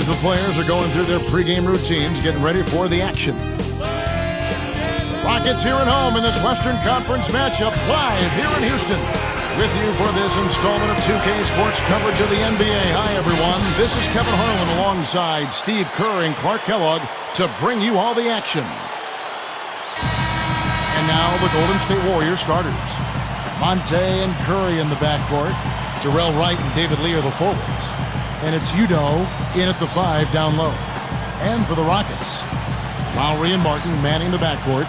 the players are going through their pregame routines, getting ready for the action. Rockets here at home in this Western Conference matchup, live here in Houston. With you for this installment of 2K Sports coverage of the NBA. Hi, everyone. This is Kevin Harlan alongside Steve Kerr and Clark Kellogg to bring you all the action. And now the Golden State Warriors starters. Monte and Curry in the backcourt. Terrell Wright and David Lee are the forwards. And it's Udoh in at the 5 down low. And for the Rockets, Lowry and Martin manning the backcourt.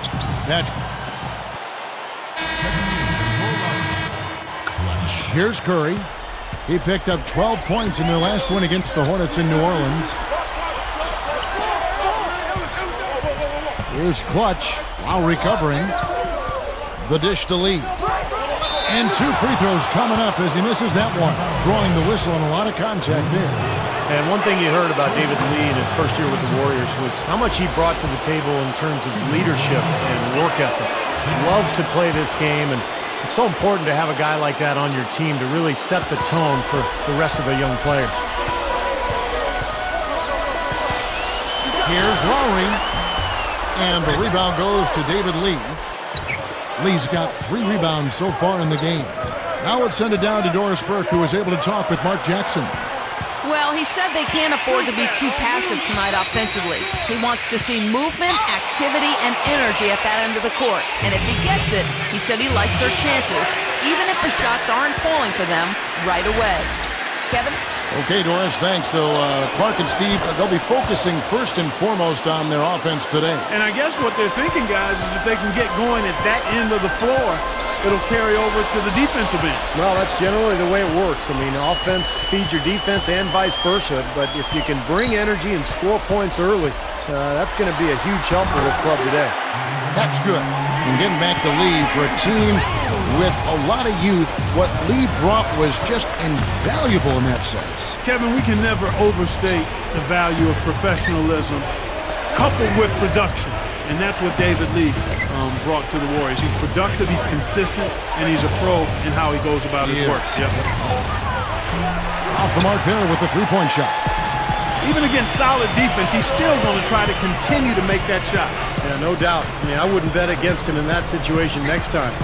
Here's Curry. He picked up 12 points in their last win against the Hornets in New Orleans. Here's Clutch. Lowry covering. The dish to Lee. And 2 free throws coming up as he misses that one. Drawing the whistle and a lot of contact there. And one thing you heard about David Lee in his first year with the Warriors was how much he brought to the table in terms of leadership and work ethic. He loves to play this game, and it's so important to have a guy like that on your team to really set the tone for the rest of the young players. Here's Lowry. And the rebound goes to David Lee. Lee's got 3 rebounds so far in the game. Now let's send it down to Doris Burke, who was able to talk with Mark Jackson. Well, he said they can't afford to be too passive tonight offensively. He wants to see movement, activity, and energy at that end of the court. And if he gets it, he said he likes their chances, even if the shots aren't falling for them right away. Kevin? Okay, Doris, thanks. So Clark and Steve, they'll be focusing first and foremost on their offense today. And I guess what they're thinking, guys, is if they can get going at that end of the floor, it'll carry over to the defensive end. Well, that's generally the way it works. I mean, offense feeds your defense and vice versa. But if you can bring energy and score points early, that's going to be a huge help for this club today. That's good. And getting back to Lee, for a team with a lot of youth, what Lee brought was just invaluable in that sense. Kevin, we can never overstate the value of professionalism coupled with production. And that's what David Lee brought to the Warriors. He's productive, he's consistent, and he's a pro in how he goes about his work. Yep. Off the mark there with the three-point shot. Even against solid defense, he's still going to try to continue to make that shot. Yeah, no doubt. I mean, I wouldn't bet against him in that situation next time.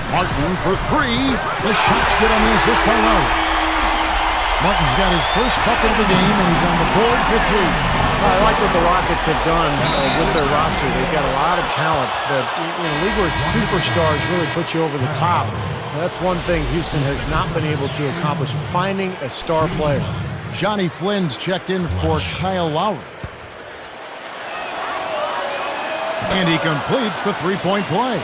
Martin for 3. The shot's good on the assist by Lowry. Martin's got his first bucket of the game, and he's on the board for 3. I like what the Rockets have done with their roster. They've got a lot of talent, but in a league where superstars really put you over the top, that's one thing Houston has not been able to accomplish, finding a star player. Johnny Flynn's checked in for Kyle Lowry. And he completes the three-point play.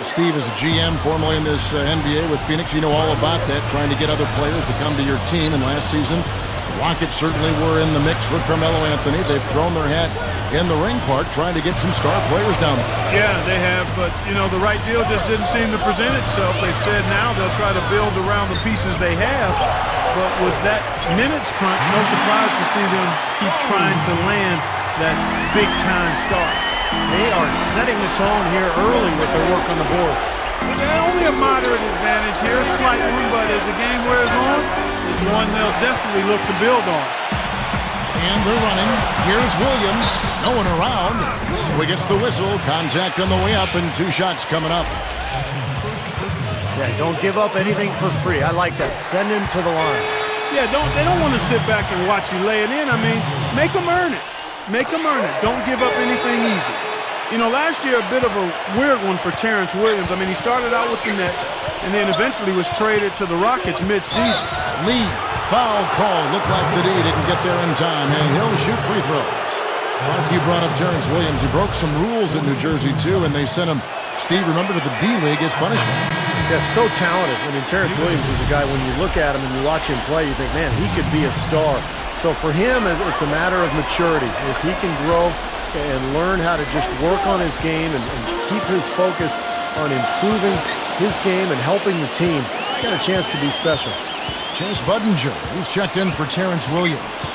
Steve is a GM formerly in this NBA with Phoenix. You know all about that, trying to get other players to come to your team. And last season, the Rockets certainly were in the mix for Carmelo Anthony. They've thrown their hat in the ring, Clark, trying to get some star players down there. Yeah, they have, but, you know, the right deal just didn't seem to present itself. They've said now they'll try to build around the pieces they have, but with that minutes crunch, no surprise to see them keep trying to land that big-time start. They are setting the tone here early with their work on the boards. Only a moderate advantage here, a slight one, but as the game wears on, it's one they'll definitely look to build on. And they're running. Here's Williams. No one around. So he gets the whistle. Contact on the way up, and 2 shots coming up. Yeah, don't give up anything for free. I like that. Send him to the line. Yeah, they don't want to sit back and watch you lay it in. I mean, make them earn it. Make them earn it. Don't give up anything easy. You know, last year, a bit of a weird one for Terrence Williams. I mean, he started out with the Nets and then eventually was traded to the Rockets mid-season. Lee, foul call. Looked like the D didn't get there in time, and he'll shoot free throws. Like you brought up Terrence Williams. He broke some rules in New Jersey, too, and they sent him, Steve, remember, to the D-League as punishment. Yeah, so talented. I mean, Terrence Williams is a guy, when you look at him and you watch him play, you think, man, he could be a star. So for him, it's a matter of maturity. If he can grow and learn how to just work on his game and keep his focus on improving his game and helping the team, got a chance to be special. Chase Budinger, he's checked in for Terrence Williams.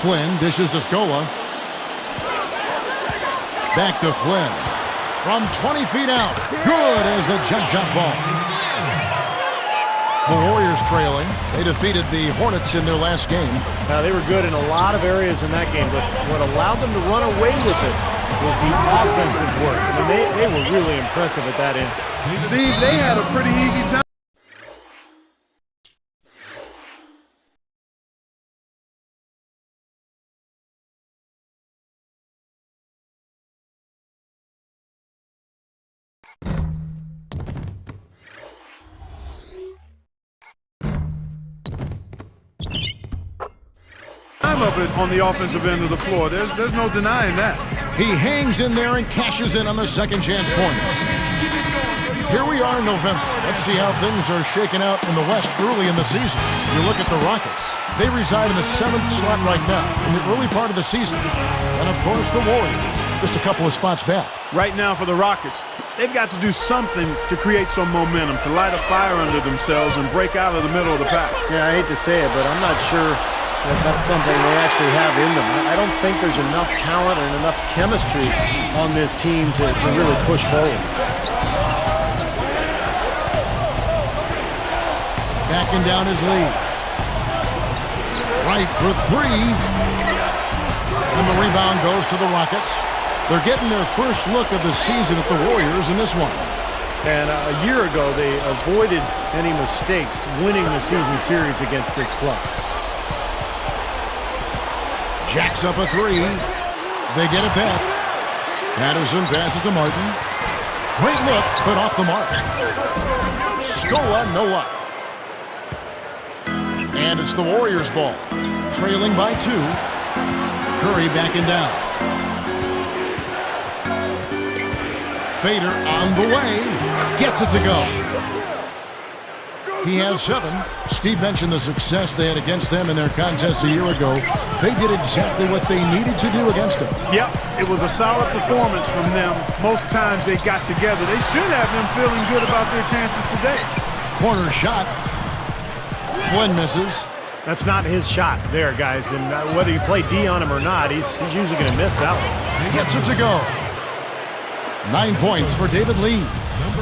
Flynn dishes to Scola. Back to Flynn. From 20 feet out. Good as the jump shot falls. The Warriors Warriors trailing. They defeated the Hornets in their last game. Now, they were good in a lot of areas in that game, but what allowed them to run away with it was the offensive work. I mean, they were really impressive at that end. Steve, they had a pretty easy time. Of it on the offensive end of the floor. There's no denying that. He hangs in there and cashes in on the second chance points. Here we are in November. Let's see how things are shaking out in the West early in the season. You look at the Rockets. They reside in the 7th slot right now in the early part of the season. And, of course, the Warriors, just a couple of spots back. Right now for the Rockets, they've got to do something to create some momentum, to light a fire under themselves and break out of the middle of the pack. Yeah, I hate to say it, but I'm not sure that's something they actually have in them. I don't think there's enough talent and enough chemistry on this team to really push forward. Backing down his lead. Right for three. And the rebound goes to the Rockets. They're getting their first look of the season at the Warriors in this one. And a year ago, they avoided any mistakes winning the season series against this club. Jacks up a three. They get it back. Patterson passes to Martin. Great look, but off the mark. Scola, no luck. And it's the Warriors' ball. Trailing by 2. Curry backing down. Fader on the way. Gets it to go. He has 7. Steve mentioned the success they had against them in their contest a year ago. They did exactly what they needed to do against them. Yep, it was a solid performance from them. Most times they got together. They should have them feeling good about their chances today. Corner shot. Flynn misses. That's not his shot there, guys. And whether you play D on him or not, he's usually going to miss that one. Gets it to go. 9 points for David Lee.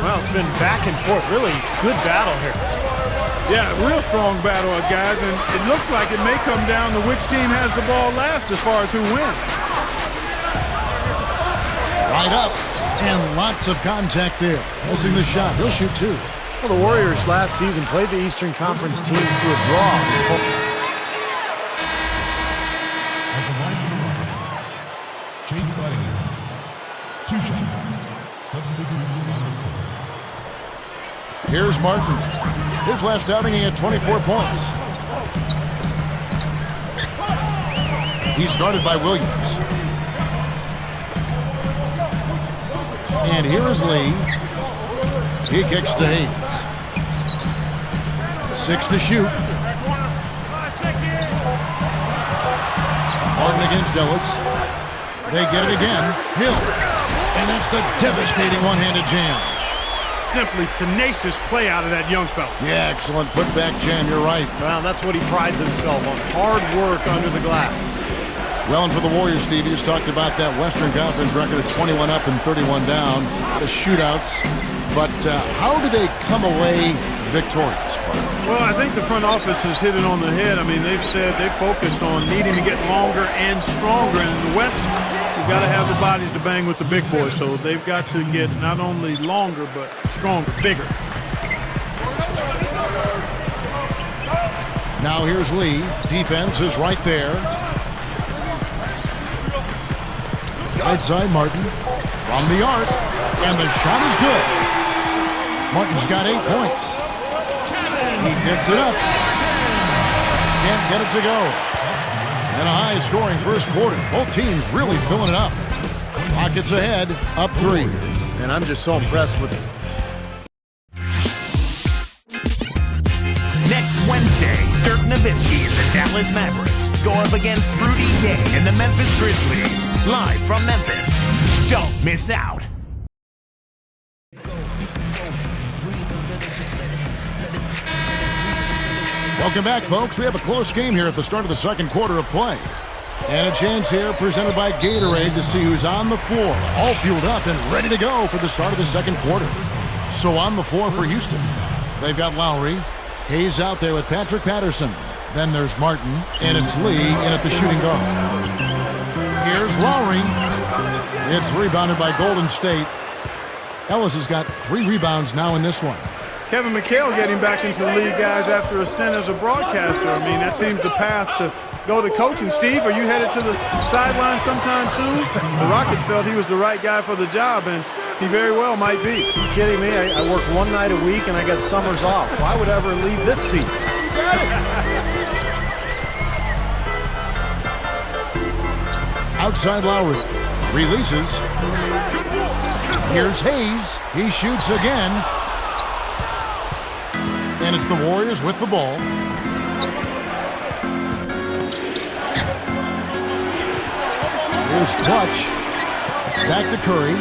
Well, it's been back and forth. Really good battle here. Yeah, real strong battle, guys, and it looks like it may come down to which team has the ball last as far as who wins. Right up, and lots of contact there. Missing the shot. He'll shoot 2. Well, the Warriors last season played the Eastern Conference teams to a draw. Chase by 2 shots. Substitution on the court. Here's Martin. His last outing, he had 24 points. He's guarded by Williams. And here is Lee. He kicks to Hayes. 6 to shoot. Martin against Ellis. They get it again. Hill. And that's the devastating one-handed jam. Simply tenacious play out of that young fella. Yeah, excellent putback jam. You're right. Well, that's what he prides himself on. Hard work under the glass. Well, and for the Warriors, Steve, you just talked about that Western Conference record of 21 up and 31 down. A lot of shootouts. But how do they come away victorious, Clark? Well, I think the front office has hit it on the head. I mean, they've said they focused on needing to get longer and stronger. And in the West, you've got to have the bodies to bang with the big boys. So they've got to get not only longer, but stronger, bigger. Now here's Lee. Defense is right there. Right side, Martin. From the arc. And the shot is good. Martin's got 8 points. He gets it up. Can't get it to go. And a high-scoring first quarter. Both teams really filling it up. Rockets ahead, up 3. And I'm just so impressed with it. Next Wednesday, Dirk Nowitzki and the Dallas Mavericks go up against Rudy Gay and the Memphis Grizzlies. Live from Memphis. Don't miss out. Welcome back, folks. We have a close game here at the start of the second quarter of play. And a chance here presented by Gatorade to see who's on the floor, all fueled up and ready to go for the start of the second quarter. So on the floor for Houston, they've got Lowry, He's out there with Patrick Patterson. Then there's Martin, and it's Lee in at the shooting guard. Here's Lowry. It's rebounded by Golden State. Ellis has got 3 rebounds now in this one. Kevin McHale getting back into the league, guys, after a stint as a broadcaster. I mean, that seems the path to go to coaching. Steve, are you headed to the sideline sometime soon? The Rockets felt he was the right guy for the job, and he very well might be. You kidding me? I work one night a week and I got summers off. Why would I ever leave this seat? Got it. Outside Lowry. Releases. Here's Hayes. He shoots again. And it's the Warriors with the ball. Here's Clutch. Back to Curry.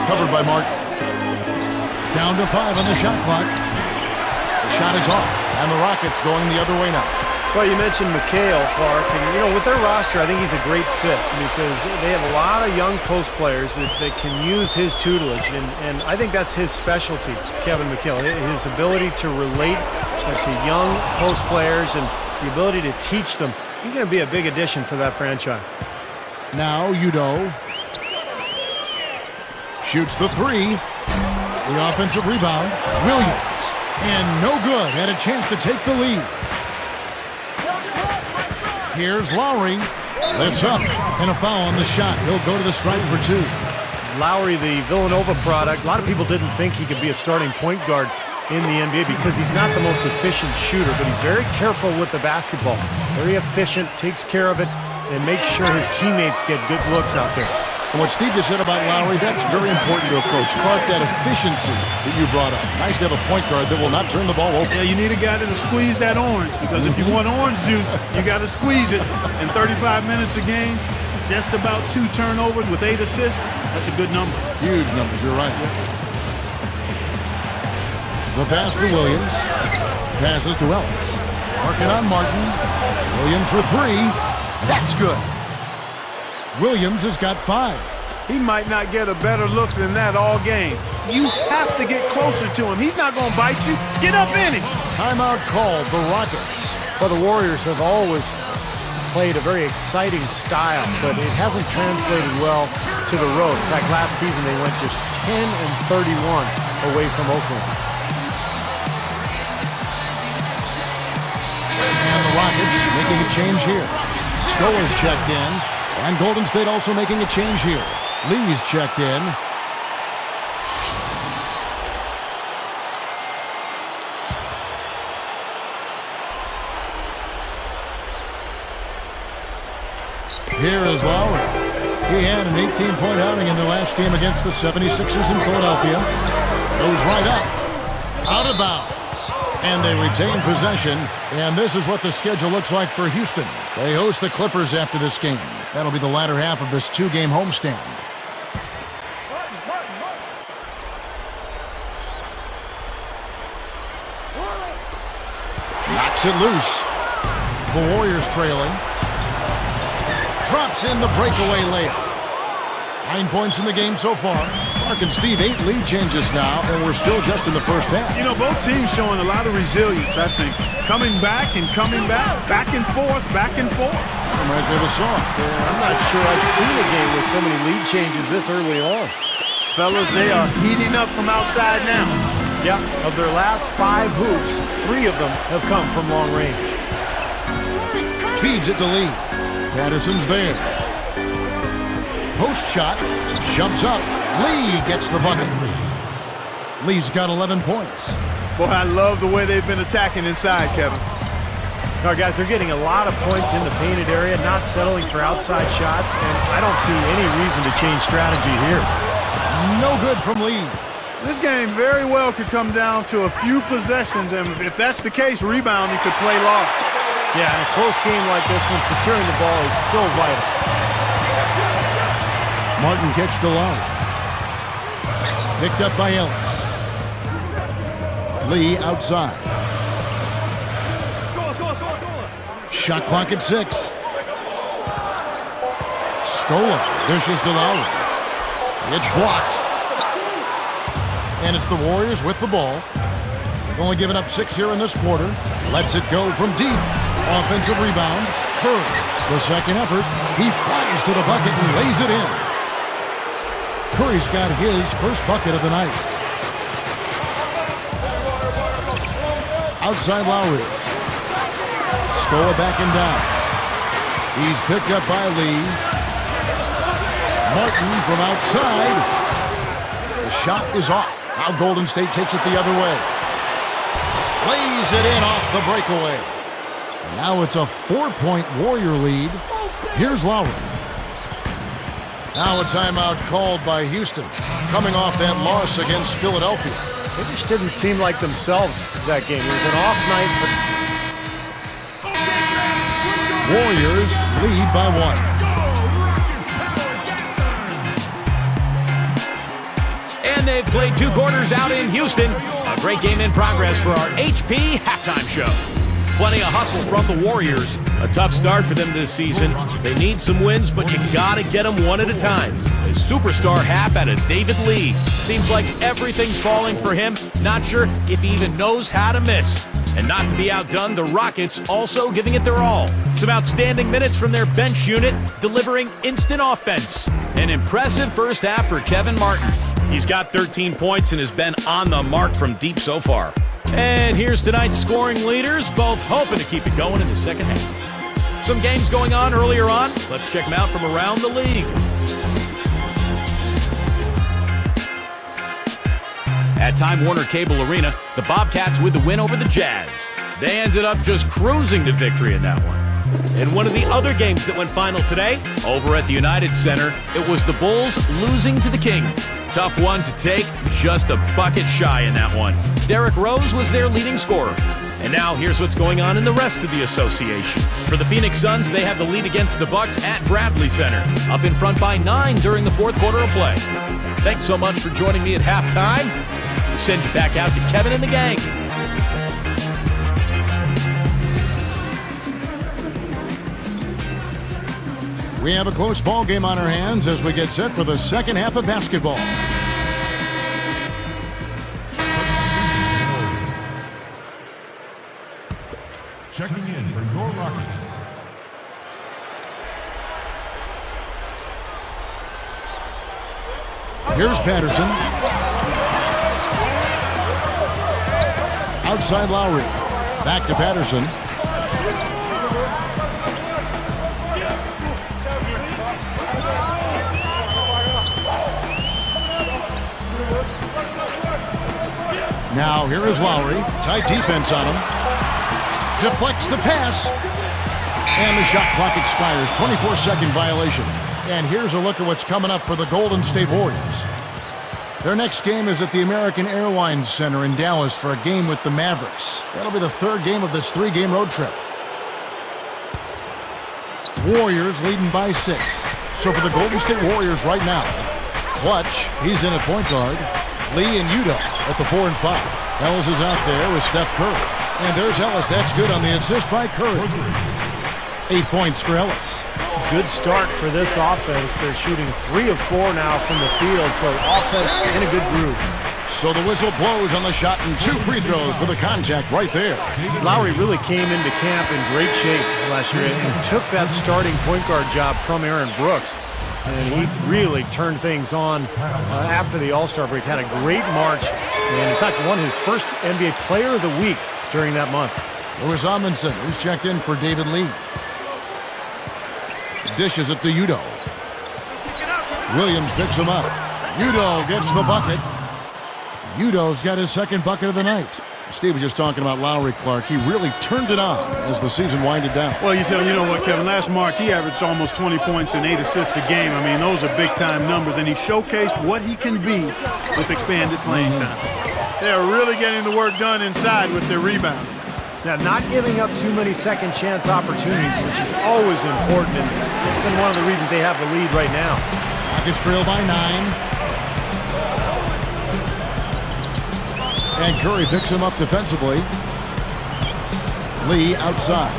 Covered by Martin. Down to 5 on the shot clock. The shot is off, and the Rockets going the other way now. Well, you mentioned McHale, Clark, and you know, with their roster, I think he's a great fit because they have a lot of young post players that can use his tutelage, and I think that's his specialty, Kevin McHale, his ability to relate to young post players and the ability to teach them. He's going to be a big addition for that franchise. Now Udoh shoots the 3. The offensive rebound, Williams, and no good. Had a chance to take the lead. Here's Lowry. Lifts up, and a foul on the shot. He'll go to the stripe for 2. Lowry, the Villanova product, a lot of people didn't think he could be a starting point guard in the NBA because he's not the most efficient shooter, but he's very careful with the basketball. Very efficient, takes care of it, and makes sure his teammates get good looks out there. And what Steve just said about Lowry, that's very important to a coach. Clark, that efficiency that you brought up. Nice to have a point guard that will not turn the ball over. Yeah, you need a guy that'll squeeze that orange, because if you want orange juice, you got to squeeze it. In 35 minutes a game, just about 2 turnovers with 8 assists. That's a good number. Huge numbers, you're right. The pass to Williams. Passes to Ellis. Working on Martin. Williams for 3. That's good. Williams has got 5. He might not get a better look than that all game. You have to get closer to him. He's not going to bite you. Get up in him. Timeout called, the Rockets. Well, the Warriors have always played a very exciting style, but it hasn't translated well to the road. In fact, last season they went just 10-31 away from Oakland. And the Rockets making a change here. Stolar's checked in. And Golden State also making a change here. Lee's checked in. Here is Lowry. He had an 18-point outing in their last game against the 76ers in Philadelphia. Goes right up. Out of bounds. And they retain possession. And this is what the schedule looks like for Houston. They host the Clippers after this game. That'll be the latter half of this 2-game homestand. Knocks it loose. The Warriors trailing. Drops in the breakaway layup. 9 points in the game so far. Mark and Steve, 8 lead changes now, and we're still just in the first half. You know, both teams showing a lot of resilience, I think. Coming back and coming back and forth, back and forth. Reminds me of a song. Yeah, I'm not sure I've seen a game with so many lead changes this early on. Fellas, they are heating up from outside now. Yeah, of their last 5 hoops, 3 of them have come from long range. Feeds it to Lee. Patterson's there. Post shot. Jumps up. Lee gets the bucket. Lee's got 11 points. Boy, I love the way they've been attacking inside, Kevin. All right, guys, they're getting a lot of points in the painted area, not settling for outside shots, and I don't see any reason to change strategy here. No good from Lee. This game very well could come down to a few possessions, and if that's the case, rebounding could play large. Yeah, in a close game like this one, securing the ball is so vital. Martin kicks to Lowry. Picked up by Ellis. Lee outside. Shot clock at 6. Scola dishes to Lowry. It's blocked. And it's the Warriors with the ball. They've only given up 6 here in this quarter. Lets it go from deep. Offensive rebound. Curry, the second effort. He flies to the bucket and lays it in. Curry's got his first bucket of the night. Outside Lowry. Scoa backing down. He's picked up by Lee. Martin from outside. The shot is off. Now Golden State takes it the other way. Lays it in off the breakaway. And now it's a 4-point Warrior lead. Here's Lowry. Now a timeout called by Houston, coming off that loss against Philadelphia. They just didn't seem like themselves that game. It was an off night. Warriors lead by 1. And they've played 2 quarters out in Houston. A great game in progress for our HP halftime show. Plenty of hustle from the Warriors. A tough start for them this season. They need some wins, but you gotta get them one at a time. A superstar half out of David Lee. Seems like everything's falling for him. Not sure if he even knows how to miss. And not to be outdone, the Rockets also giving it their all. Some outstanding minutes from their bench unit, delivering instant offense. An impressive first half for Kevin Martin. He's got 13 points and has been on the mark from deep so far. And here's tonight's scoring leaders, both hoping to keep it going in the second half. Some games going on earlier on. Let's check them out from around the league. At Time Warner Cable Arena, the Bobcats with the win over the Jazz. They ended up just cruising to victory in that one. In one of the other games that went final today, over at the United Center, it was the Bulls losing to the Kings. Tough one to take, just a bucket shy in that one. Derrick Rose was their leading scorer. And now here's what's going on in the rest of the association. For the Phoenix Suns, they have the lead against the Bucks at Bradley Center, up in front by 9 during the fourth quarter of play. Thanks so much for joining me at halftime. We send you back out to Kevin and the gang. We have a close ball game on our hands as we get set for the second half of basketball. Checking in for your Rockets. Here's Patterson. Outside Lowry. Back to Patterson. Now here is Lowry. Tight defense on him. Deflects the pass. And the shot clock expires. 24-second violation. And here's a look at what's coming up for the Golden State Warriors. Their next game is at the American Airlines Center in Dallas for a game with the Mavericks. That'll be the third game of this 3-game road trip. Warriors leading by 6. So for the Golden State Warriors right now, Clutch, he's in at point guard. Lee and Udoh at the 4 and 5. Ellis is out there with Steph Curry. And there's Ellis. That's good on the assist by Curry. 8 points for Ellis. Good start for this offense. They're shooting 3 of 4 now from the field, so offense in a good groove. So the whistle blows on the shot and 2 free throws for the contact right there. Lowry really came into camp in great shape last year and took that starting point guard job from Aaron Brooks. And he really turned things on after the All-Star break. Had a great March and, in fact, won his first NBA Player of the Week during that month. Louis Amundsen, who's checked in for David Lee. Dishes it to Udoh. Williams picks him up. Udoh gets the bucket. Udoh's got his second bucket of the night. Steve was just talking about Lowry, Clark. He really turned it on as the season winded down. Well, you know what, Kevin? Last March, he averaged almost 20 points and 8 assists a game. I mean, those are big-time numbers, and he showcased what he can be with expanded playing time. They're really getting the work done inside with their rebound. Now, not giving up too many second-chance opportunities, which is always important, and it's been one of the reasons they have the lead right now. Rockets trail by 9. And Curry picks him up defensively. Lee outside.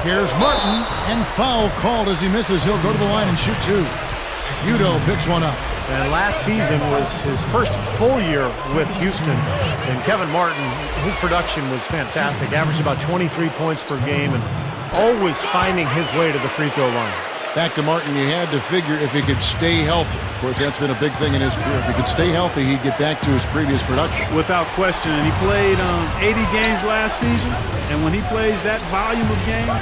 Here's Martin, and foul called as he misses. He'll go to the line and shoot two. Udo picks one up. And last season was his first full year with Houston. And Kevin Martin, his production was fantastic. Averaged about 23 points per game and always finding his way to the free throw line. Back to Martin, you had to figure if he could stay healthy. Of course, that's been a big thing in his career. If he could stay healthy, he'd get back to his previous production. Without question. And he played 80 games last season. And when he plays that volume of games,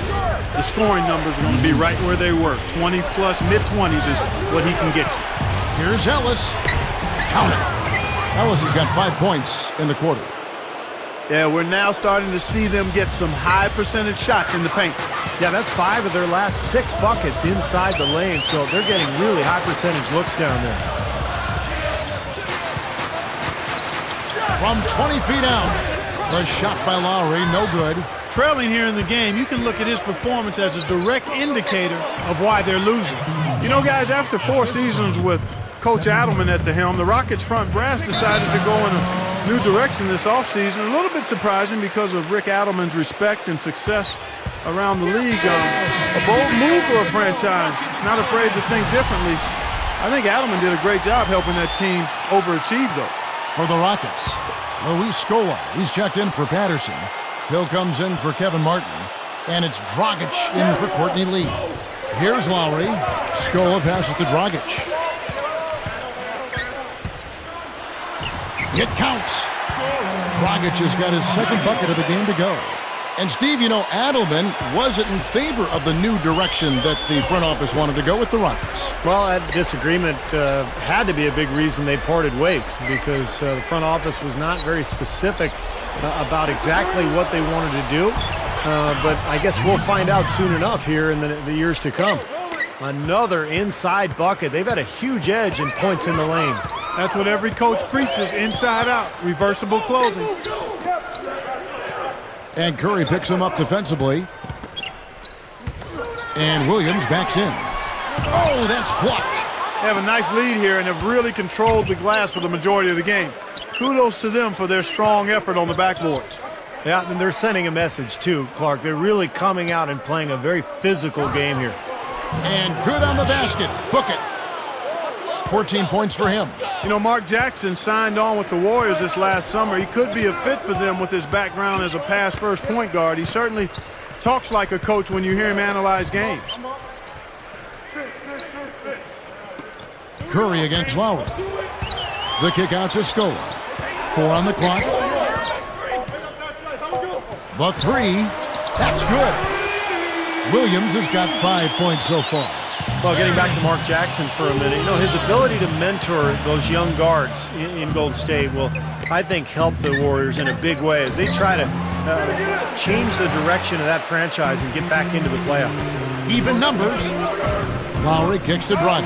the scoring numbers are going to be right where they were. 20-plus, mid-20s is what he can get you. Here's Ellis. Count it. Ellis has got 5 points in the quarter. Yeah, we're now starting to see them get some high percentage shots in the paint. Yeah, that's 5 of their last 6 buckets inside the lane, so they're getting really high percentage looks down there. From 20 feet out, the shot by Lowry, no good. Trailing here in the game, you can look at his performance as a direct indicator of why they're losing. You know, guys, after 4 seasons with Coach Adelman at the helm, the Rockets front brass decided to go in a new direction this offseason. A little bit surprising because of Rick Adelman's respect and success around the league. A bold move for a franchise, not afraid to think differently. I think Adelman did a great job helping that team overachieve, though. For the Rockets, Luis Scola. He's checked in for Patterson. Hill comes in for Kevin Martin. And it's Dragic in for Courtney Lee. Here's Lowry. Scola passes to Dragic. It counts. Dragic has got his second bucket of the game to go. And Steve, you know, Adelman wasn't in favor of the new direction that the front office wanted to go with the Rockets. Well, that disagreement had to be a big reason they parted ways, because the front office was not very specific about exactly what they wanted to do. But I guess we'll find out soon enough here in the years to come. Another inside bucket. They've had a huge edge in points in the lane. That's what every coach preaches, inside out, reversible clothing. And Curry picks him up defensively. And Williams backs in. Oh, that's blocked. They have a nice lead here and have really controlled the glass for the majority of the game. Kudos to them for their strong effort on the backboards. Yeah, and they're sending a message too, Clark. They're really coming out and playing a very physical game here. And good on the basket. Book it. 14 points for him. You know, Mark Jackson signed on with the Warriors this last summer. He could be a fit for them with his background as a pass-first point guard. He certainly talks like a coach when you hear him analyze games. Curry against Lowry. The kick out to Scola. 4 on the clock. The 3. That's good. Williams has got 5 points so far. Well, getting back to Mark Jackson for a minute, you know, his ability to mentor those young guards in Golden State will, I think, help the Warriors in a big way as they try to change the direction of that franchise and get back into the playoffs. Even numbers. Lowry kicks to Dragic.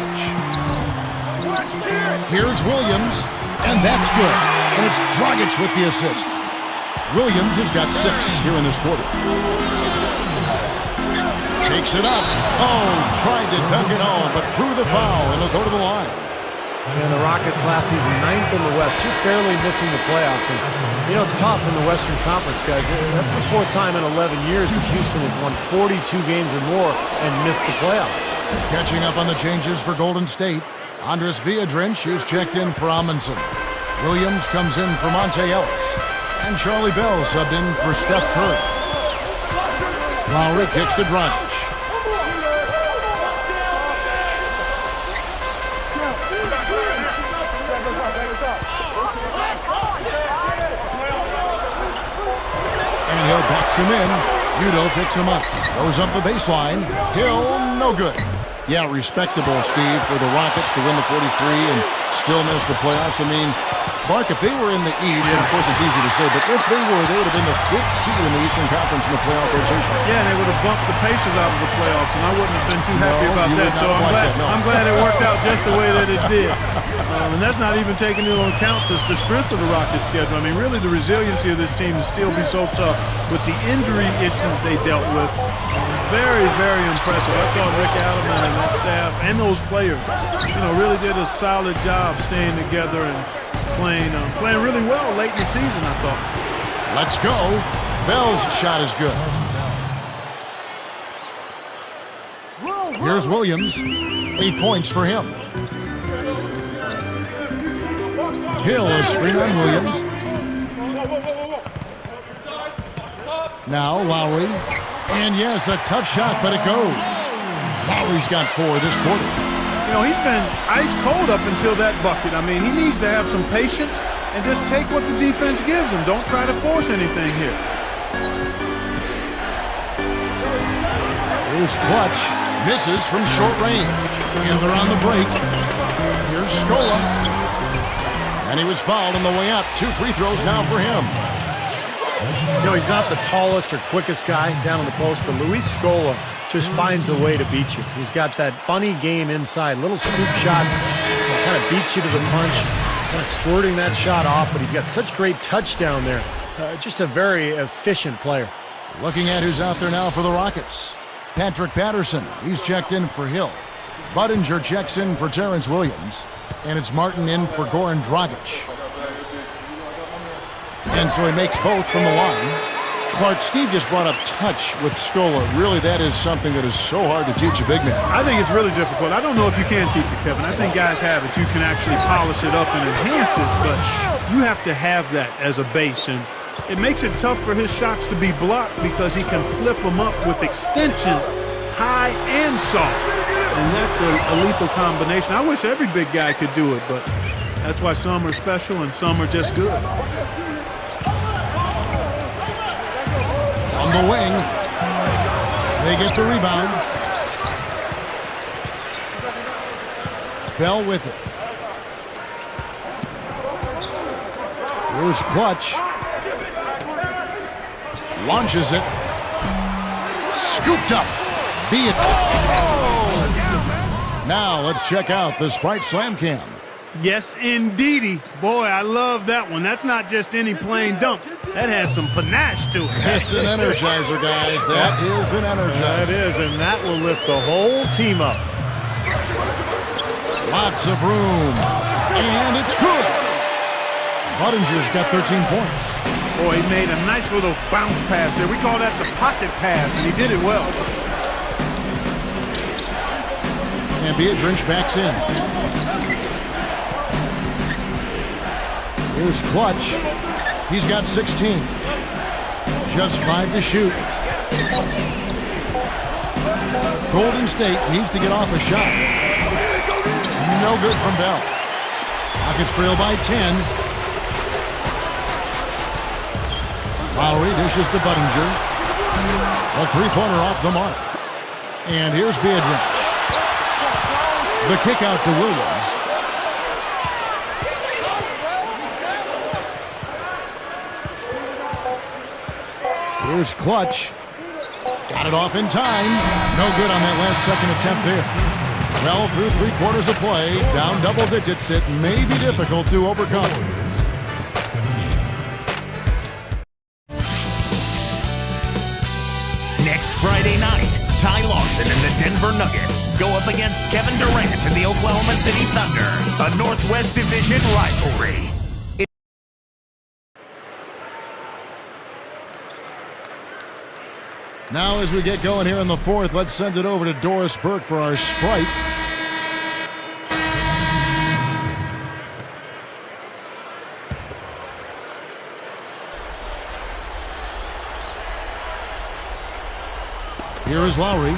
Here's Williams, and that's good. And it's Dragic with the assist. Williams has got 6 here in this quarter. Takes it up. Oh, tried to dunk it home, but drew the foul, and they'll go to the line. And the Rockets last season, 9th in the West, just barely missing the playoffs. And, you know, it's tough in the Western Conference, guys. That's the 4th time in 11 years that Houston has won 42 games or more and missed the playoffs. Catching up on the changes for Golden State, Andres Biedrins is checked in for Amundsen. Williams comes in for Monte Ellis. And Charlie Bell subbed in for Steph Curry. Lowry kicks to Dragic. And Hill backs him in. Udo picks him up. Goes up the baseline. Hill, no good. Yeah, respectable, Steve, for the Rockets to win the 43 and still miss the playoffs. I mean, Clark, if they were in the East, and of course it's easy to say, but if they would have been the 5th seed in the Eastern Conference in the playoff rotation. Yeah, and they would have bumped the Pacers out of the playoffs, and I wouldn't have been too happy about that. So I'm glad it worked out just the way that it did. And that's not even taking into account the strength of the Rockets' schedule. I mean, really the resiliency of this team to still be so tough with the injury issues they dealt with. Very, very impressive. I thought Rick Adelman and that staff and those players, you know, really did a solid job staying together and playing really well late in the season, I thought. Let's go. Bell's shot is good. Here's Williams. 8 points for him. Hill is screen on Williams. Now Lowry. And yes, a tough shot, but it goes. Lowry's got 4 this quarter. You know, he's been ice cold up until that bucket. I mean, he needs to have some patience and just take what the defense gives him. Don't try to force anything here. Here's Clutch. Misses from short range. And they're on the break. Here's Scola. And he was fouled on the way up. 2 free throws now for him. You know, he's not the tallest or quickest guy down in the post, but Luis Scola just finds a way to beat you. He's got that funny game inside. Little scoop shots, kind of beats you to the punch, kind of squirting that shot off, but he's got such great touch down there. Just a very efficient player. Looking at who's out there now for the Rockets. Patrick Patterson, he's checked in for Hill. Budinger checks in for Terrence Williams. And it's Martin in for Goran Dragic. And so he makes both from the line. Clark, Steve just brought up touch with Scola. Really, that is something that is so hard to teach a big man. I think it's really difficult. I don't know if you can teach it, Kevin. I think guys have it. You can actually polish it up and enhance it, but you have to have that as a base. And it makes it tough for his shots to be blocked because he can flip them up with extension, high and soft. And that's a lethal combination. I wish every big guy could do it, but that's why some are special and some are just good. On the wing, they get the rebound. Bell with it. Here's Clutch. Launches it. Scooped up. Be it. Now let's check out the Sprite Slam Cam. Yes, indeedy. Boy, I love that one. That's not just any plain dunk. That has some panache to it. It's an energizer, guys. That is an energizer. That is, and that will lift the whole team up. Lots of room. And it's good. Budinger's got 13 points. Boy, he made a nice little bounce pass there. We call that the pocket pass, and he did it well. And Biedrins backs in. Here's Clutch. He's got 16. Just 5 to shoot. Golden State needs to get off a shot. No good from Bell. Rockets trail by 10. Lowry dishes to Budinger. A three-pointer off the mark. And here's Biedrins. The kick out to Williams. Here's Clutch. Got it off in time. No good on that last second attempt there. Well, through 3 quarters of play, down double digits, it may be difficult to overcome. Next Friday night, Ty Lawson and the Denver Nuggets go up against Kevin Durant and the Oklahoma City Thunder, a Northwest Division rivalry. Now as we get going here in the 4th, let's send it over to Doris Burke for our Sprite. Here is Lowry.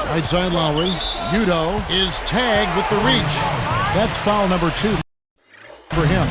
Right side Lowry. Udo is tagged with the reach. That's foul number 2 for him.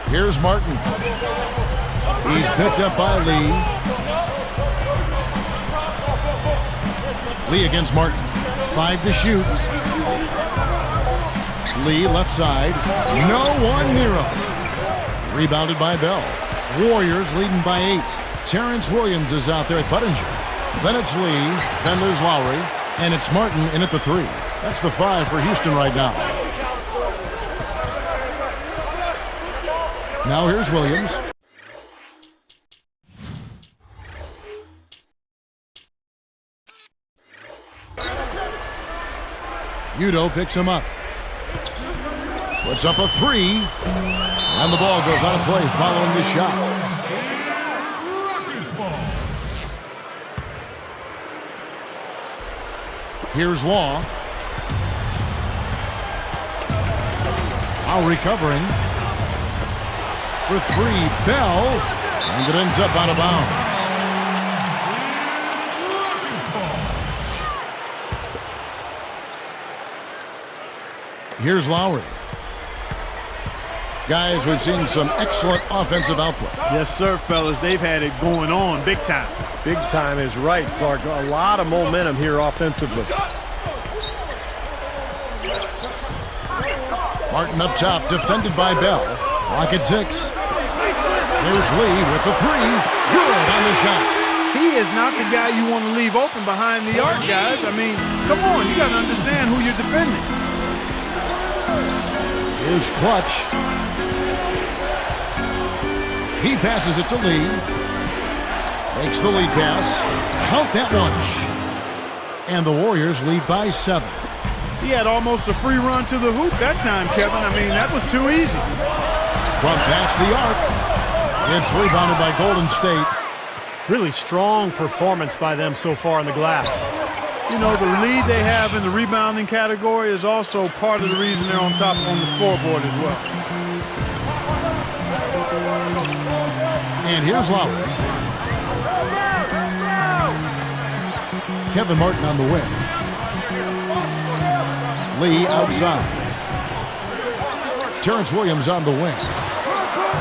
Here's Martin. He's picked up by Lee. Lee against Martin. 5 to shoot. Lee left side. No one near him. Rebounded by Bell. Warriors leading by 8. Terrence Williams is out there at Buttinger. Then it's Lee. Then there's Lowry. And it's Martin in at the 3. That's the 5 for Houston right now. Now here's Williams. Udo picks him up. Puts up a 3. And the ball goes out of play following this shot. Here's Law. Now recovering. For 3, Bell. And it ends up out of bounds. Here's Lowry. Guys, we've seen some excellent offensive output. Yes, sir, fellas. They've had it going on big time. Big time is right, Clark. A lot of momentum here offensively. Martin up top, defended by Bell. Clock at 6. There's Lee with the 3. Good on the shot. He is not the guy you want to leave open behind the arc, guys. I mean, come on. You got to understand who you're defending. Here's Clutch. He passes it to Lee. Makes the lead pass. Count that one. And the Warriors lead by 7. He had almost a free run to the hoop that time, Kevin. I mean, that was too easy. From past the arc. It's rebounded by Golden State. Really strong performance by them so far in the glass. You know, the lead they have in the rebounding category is also part of the reason they're on top on the scoreboard as well. And here's Lowry. Kevin Martin on the wing. Lee outside. Terrence Williams on the wing.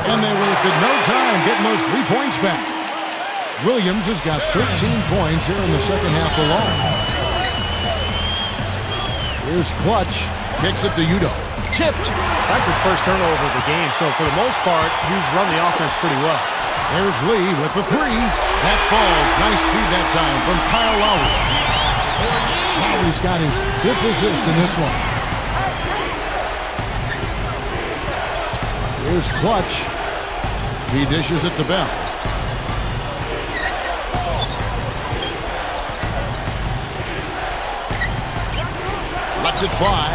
And they wasted no time getting those 3 points back. Williams has got 13 points here in the second half alone. Here's Clutch. Kicks it to Udo. Tipped. That's his first turnover of the game, so for the most part, he's run the offense pretty well. There's Lee with the 3. That falls. Nice feed that time from Kyle Lowry. Lowry's got his 5th assist in this one. Here's Clutch. He dishes it to Bell. Lets it fly.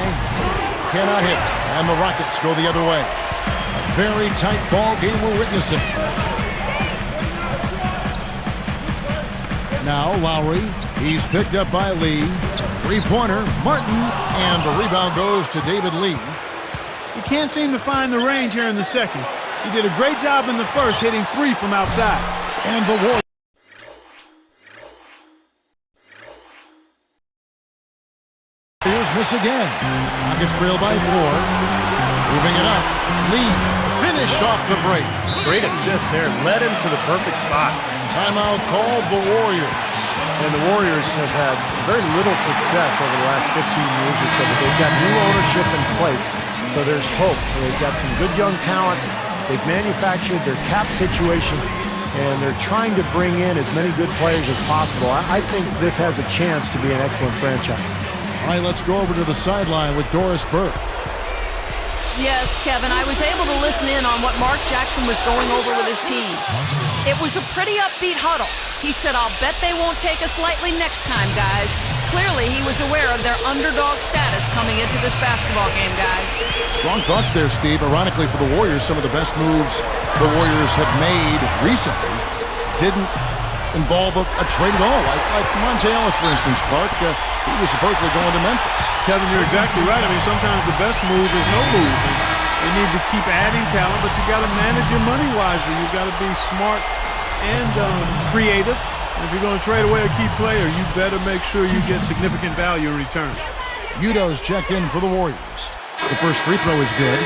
Cannot hit. And the Rockets go the other way. A very tight ball game we're witnessing. Now Lowry. He's picked up by Lee. 3-pointer. Martin. And the rebound goes to David Lee. He can't seem to find the range here in the second. He did a great job in the first, hitting 3 from outside. And the Warriors miss again. Rockets trail by 4. Moving it up. Lee finished off the break. Great assist there. Led him to the perfect spot. Timeout called the Warriors. And the Warriors have had very little success over the last 15 years or so, but they've got new ownership in place, so there's hope. They've got some good young talent. They've manufactured their cap situation, and they're trying to bring in as many good players as possible. I think this has a chance to be an excellent franchise. All right, let's go over to the sideline with Doris Burke. Yes, Kevin, I was able to listen in on what Mark Jackson was going over with his team. It was a pretty upbeat huddle. He said, "I'll bet they won't take us lightly next time, guys." Clearly, he was aware of their underdog status coming into this basketball game, guys. Strong thoughts there, Steve. Ironically for the Warriors, some of the best moves the Warriors have made recently didn't involve a trade at all. Like Monte Ellis, for instance, Clark. He was supposedly going to Memphis. Kevin, you're exactly right. I mean, sometimes the best move is no move. They need to keep adding talent, but you got to manage your money wisely. You got to be smart and creative. And if you're going to trade away a key player, you better make sure you get significant value in return. Udo's checked in for the Warriors. The first free throw is good.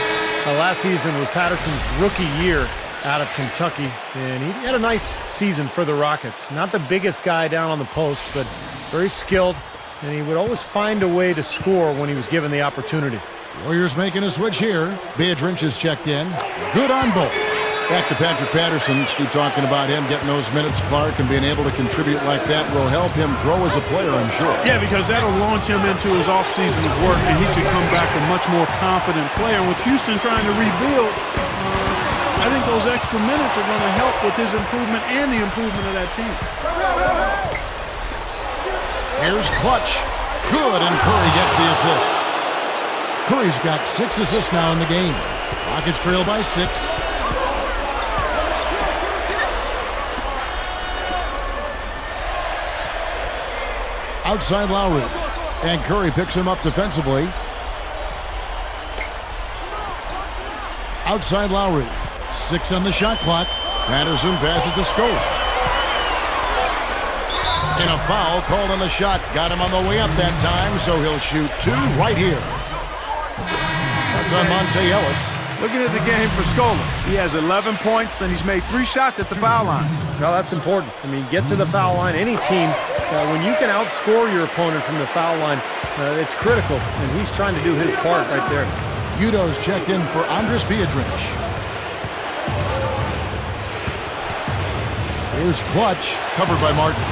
Last season was Patterson's rookie year out of Kentucky, and he had a nice season for the Rockets. Not the biggest guy down on the post, but very skilled, and he would always find a way to score when he was given the opportunity. Warriors making a switch here. Biedrins is checked in. Good on both. Back to Patrick Patterson. Steve talking about him getting those minutes, Clark, and being able to contribute like that will help him grow as a player, I'm sure. Yeah, because that'll launch him into his offseason of work, and he should come back a much more confident player. And with Houston trying to rebuild, I think those extra minutes are going to help with his improvement and the improvement of that team. Here's Clutch. Good, and Curry gets the assist. Curry's got 6 assists now in the game. Rockets trail by 6. Outside Lowry. And Curry picks him up defensively. Outside Lowry. 6 on the shot clock. Patterson passes to Scola. And a foul called on the shot. Got him on the way up that time, so he'll shoot 2 right here. That's on Monte Ellis. Looking at the game for Scola, he has 11 points, and he's made 3 shots at the foul line. Well, that's important. I mean, get to the foul line. Any team, when you can outscore your opponent from the foul line, it's critical, and he's trying to do his part right there. Udo's checked in for Andris Biedrins. Here's Clutch, covered by Martin.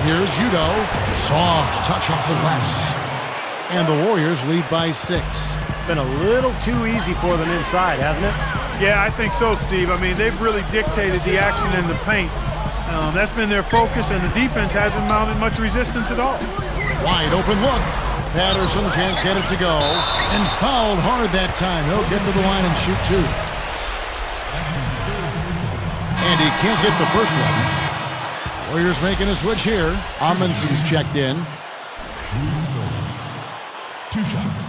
Here's Udo. Soft touch off the glass. And the Warriors lead by 6. Been a little too easy for them inside, hasn't it? Yeah, I think so, Steve. I mean, they've really dictated the action in the paint. That's been their focus, and the defense hasn't mounted much resistance at all. Wide open look. Patterson can't get it to go. And fouled hard that time. He'll get to the line and shoot 2. And he can't get the first one. Warriors making a switch here. Amundsen's checked in. 2 shots.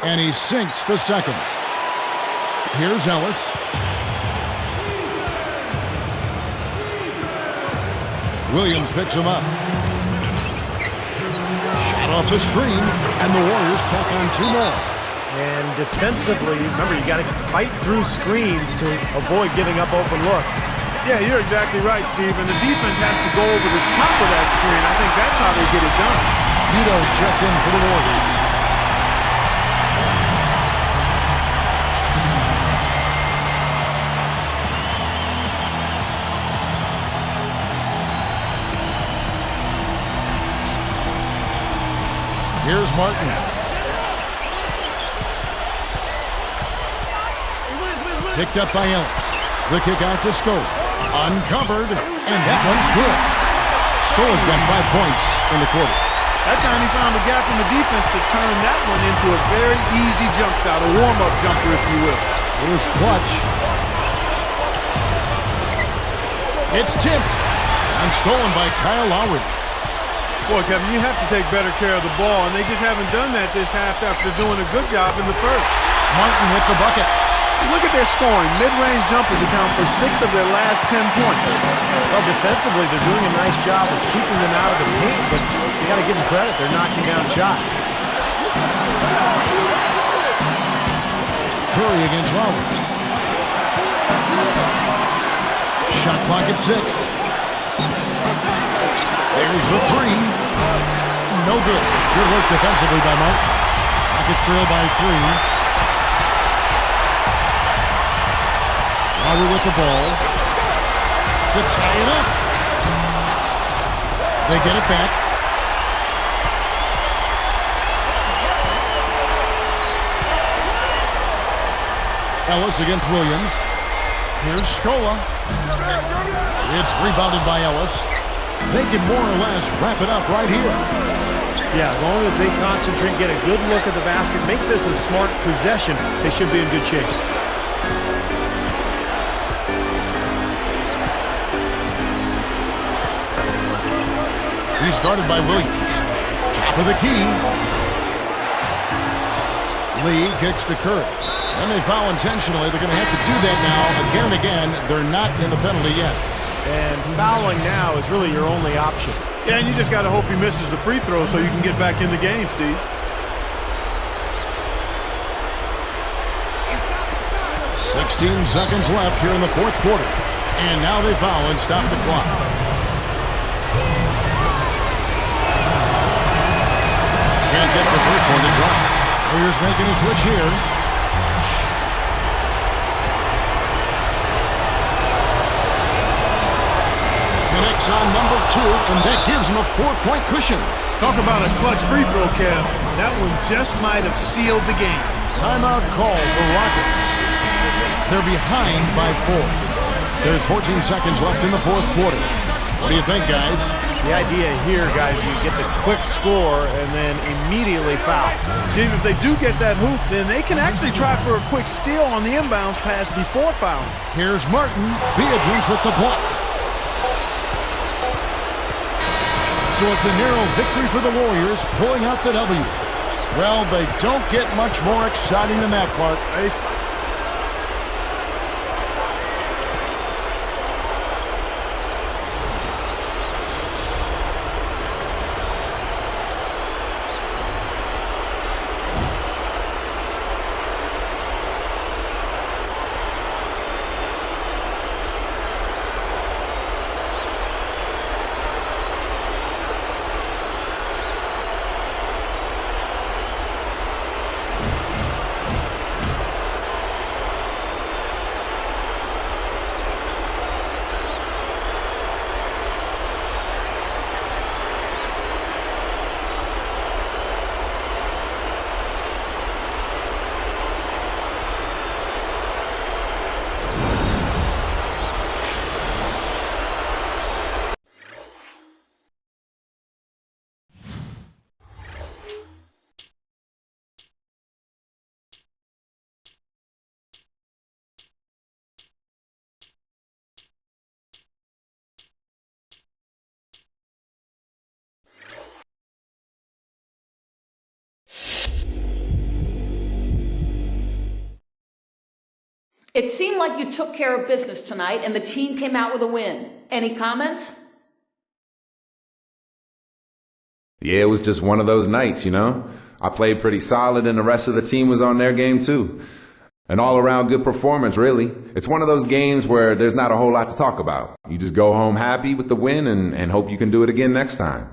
And he sinks the second. Here's Ellis. Williams picks him up. Shot off the screen, and the Warriors tack on 2 more. And defensively, remember, you got to fight through screens to avoid giving up open looks. Yeah, you're exactly right, Steve. And the defense has to go over the top of that screen. I think that's how they get it done. Udo's checked in for the Warriors. Here's Martin. Picked up by Ellis. The kick out to Scola. Uncovered, and that one's good. Scola's got 5 points in the quarter. That time he found a gap in the defense to turn that one into a very easy jump shot, a warm-up jumper, if you will. Here's Clutch. It's tipped and stolen by Kyle Lowry. Boy, Kevin, you have to take better care of the ball, and they just haven't done that this half after doing a good job in the first. Martin with the bucket. Look at their scoring. Mid-range jumpers account for 6 of their last 10 points. Well, defensively, they're doing a nice job of keeping them out of the paint, but you got to give them credit. They're knocking down shots. Curry against Lowry. Shot clock at 6. There's the 3. No good. Good work defensively by Mark. Rockets trail by 3. Lowry with the ball to tie it up. They get it back. Ellis against Williams. Here's Scola. It's rebounded by Ellis. They can more or less wrap it up right here. Yeah, as long as they concentrate, get a good look at the basket, make this a smart possession, they should be in good shape. He's guarded by Williams. Top of the key. Lee kicks to Curry. And they foul intentionally. They're going to have to do that now again and again. They're not in the penalty yet. And fouling now is really your only option. Yeah, and you just got to hope he misses the free throw so you can get back in the game, Steve. 16 seconds left here in the fourth quarter. And now they foul and stop the clock. Warriors making a switch here. Connects on number 2, and that gives him a 4-point cushion. Talk about a clutch free throw, Kev. That one just might have sealed the game. Timeout called the Rockets. They're behind by 4. There's 14 seconds left in the fourth quarter. What do you think, guys? The idea here, guys, you get the quick score and then immediately foul. Steve, if they do get that hoop, then they can actually try for a quick steal on the inbounds pass before fouling. Here's Martin. Beatrice with the block. So it's a narrow victory for the Warriors, pulling out the W. Well, they don't get much more exciting than that, Clark. It seemed like you took care of business tonight and the team came out with a win. Any comments? Yeah, it was just one of those nights, you know. I played pretty solid and the rest of the team was on their game too. An all-around good performance, really. It's one of those games where there's not a whole lot to talk about. You just go home happy with the win and hope you can do it again next time.